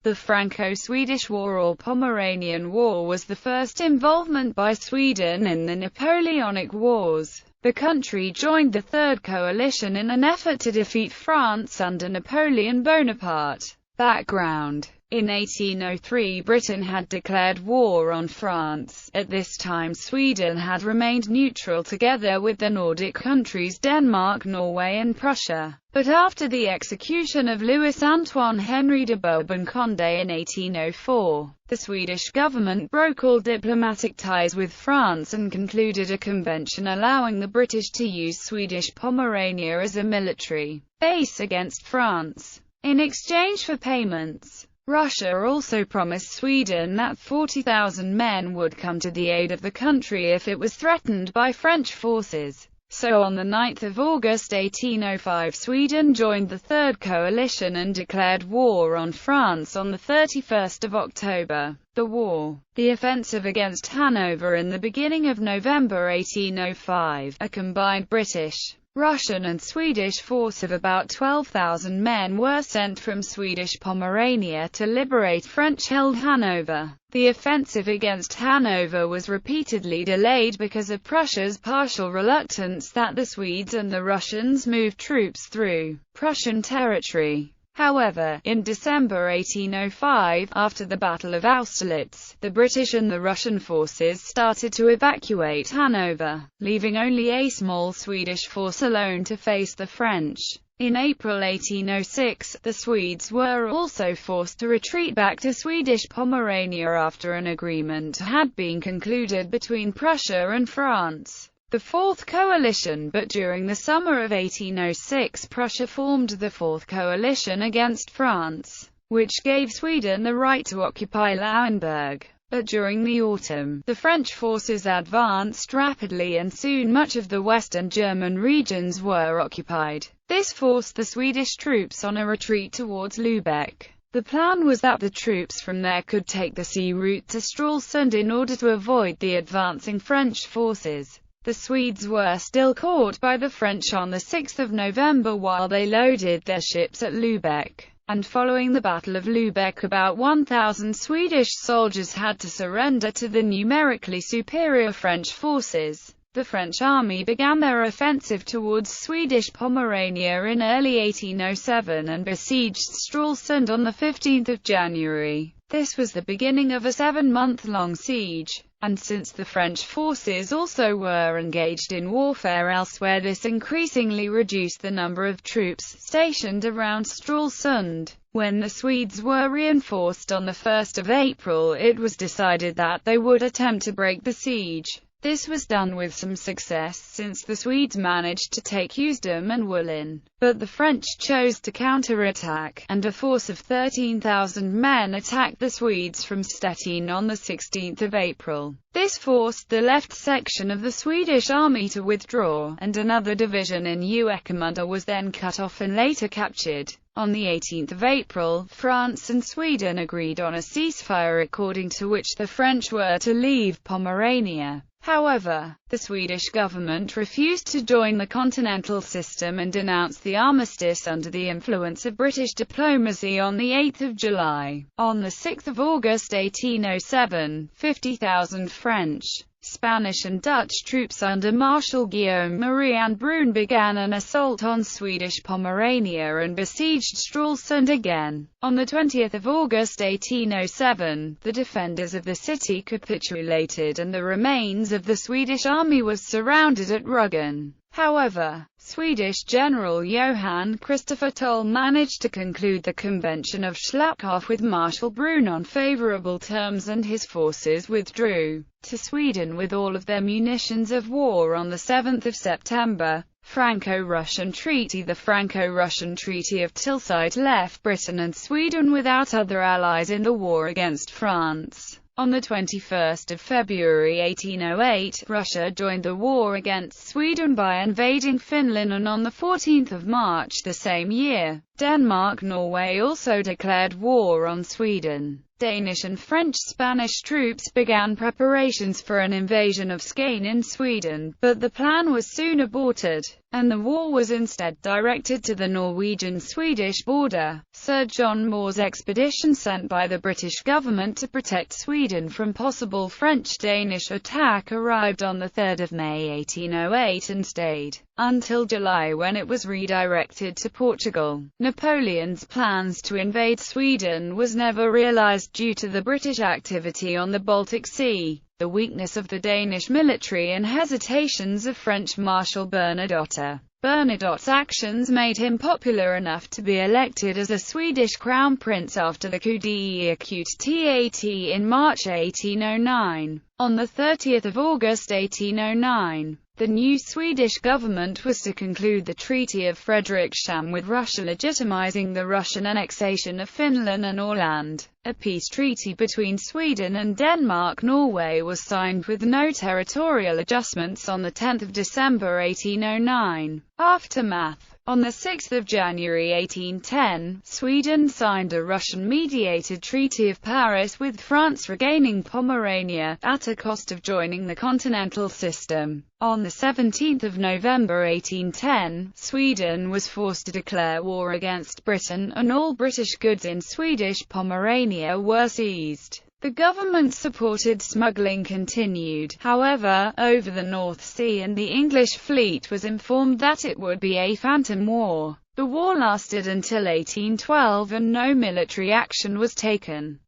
The Franco-Swedish War or Pomeranian War was the first involvement by Sweden in the Napoleonic Wars. The country joined the Third Coalition in an effort to defeat France under Napoleon Bonaparte. Background: in 1803 Britain had declared war on France. At this time Sweden had remained neutral together with the Nordic countries Denmark, Norway and Prussia. But after the execution of Louis-Antoine Henri de Bourbon-Condé in 1804, the Swedish government broke all diplomatic ties with France and concluded a convention allowing the British to use Swedish Pomerania as a military base against France. In exchange for payments, Russia also promised Sweden that 40,000 men would come to the aid of the country if it was threatened by French forces. So on 9 August 1805 Sweden joined the Third Coalition and declared war on France on 31 October. The war, the offensive against Hanover in the beginning of November 1805, a combined British, Russian and Swedish force of about 12,000 men were sent from Swedish Pomerania to liberate French-held Hanover. The offensive against Hanover was repeatedly delayed because of Prussia's partial reluctance that the Swedes and the Russians moved troops through Prussian territory. However, in December 1805, after the Battle of Austerlitz, the British and the Russian forces started to evacuate Hanover, leaving only a small Swedish force alone to face the French. In April 1806, the Swedes were also forced to retreat back to Swedish Pomerania after an agreement had been concluded between Prussia and France, the Fourth Coalition. But during the summer of 1806 Prussia formed the Fourth Coalition against France, which gave Sweden the right to occupy Lauenburg. But during the autumn, the French forces advanced rapidly and soon much of the western German regions were occupied. This forced the Swedish troops on a retreat towards Lübeck. The plan was that the troops from there could take the sea route to Stralsund in order to avoid the advancing French forces. The Swedes were still caught by the French on 6 November while they loaded their ships at Lübeck, and following the Battle of Lübeck about 1,000 Swedish soldiers had to surrender to the numerically superior French forces. The French army began their offensive towards Swedish Pomerania in early 1807 and besieged Stralsund on 15 January. This was the beginning of a 7-month-long siege, and since the French forces also were engaged in warfare elsewhere, this increasingly reduced the number of troops stationed around Stralsund. When the Swedes were reinforced on 1 April, it was decided that they would attempt to break the siege. This was done with some success, since the Swedes managed to take Usedom and Wollin, but the French chose to counterattack, and a force of 13,000 men attacked the Swedes from Stettin on 16 April. This forced the left section of the Swedish army to withdraw, and another division in Ueckermünde was then cut off and later captured. On 18 April, France and Sweden agreed on a ceasefire according to which the French were to leave Pomerania. However, the Swedish government refused to join the continental system and denounced the armistice under the influence of British diplomacy on 8 July. On 6 August 1807, 50,000 French, Spanish and Dutch troops under Marshal Guillaume Marie and Brune began an assault on Swedish Pomerania and besieged Stralsund again. On 20 August 1807, the defenders of the city capitulated and the remains of the Swedish army was surrounded at Rügen. However, Swedish General Johann Christopher Toll managed to conclude the Convention of Schlaphoff with Marshal Brune on favorable terms, and his forces withdrew to Sweden with all of their munitions of war on 7 September. Franco-Russian Treaty. The Franco-Russian Treaty of Tilsit left Britain and Sweden without other allies in the war against France. On 21 February 1808, Russia joined the war against Sweden by invading Finland, and on 14 March the same year, Denmark, Norway also declared war on Sweden. Danish and French-Spanish troops began preparations for an invasion of Skåne in Sweden, but the plan was soon aborted, and the war was instead directed to the Norwegian-Swedish border. Sir John Moore's expedition sent by the British government to protect Sweden from possible French-Danish attack arrived on 3 May 1808 and stayed until July, when it was redirected to Portugal. Napoleon's plans to invade Sweden was never realized due to the British activity on the Baltic Sea, the weakness of the Danish military and hesitations of French Marshal Bernadotte. Bernadotte's actions made him popular enough to be elected as a Swedish crown prince after the coup d'état in March 1809. On 30 August 1809, the new Swedish government was to conclude the Treaty of Frederikshamn with Russia, legitimizing the Russian annexation of Finland and Åland. A peace treaty between Sweden and Denmark-Norway was signed with no territorial adjustments on 10 December 1809. Aftermath. On 6 January 1810, Sweden signed a Russian-mediated Treaty of Paris with France regaining Pomerania, at a cost of joining the continental system. On 17 November 1810, Sweden was forced to declare war against Britain, and all British goods in Swedish Pomerania were seized. The government-supported smuggling continued, however, over the North Sea, and the English fleet was informed that it would be a phantom war. The war lasted until 1812 and no military action was taken.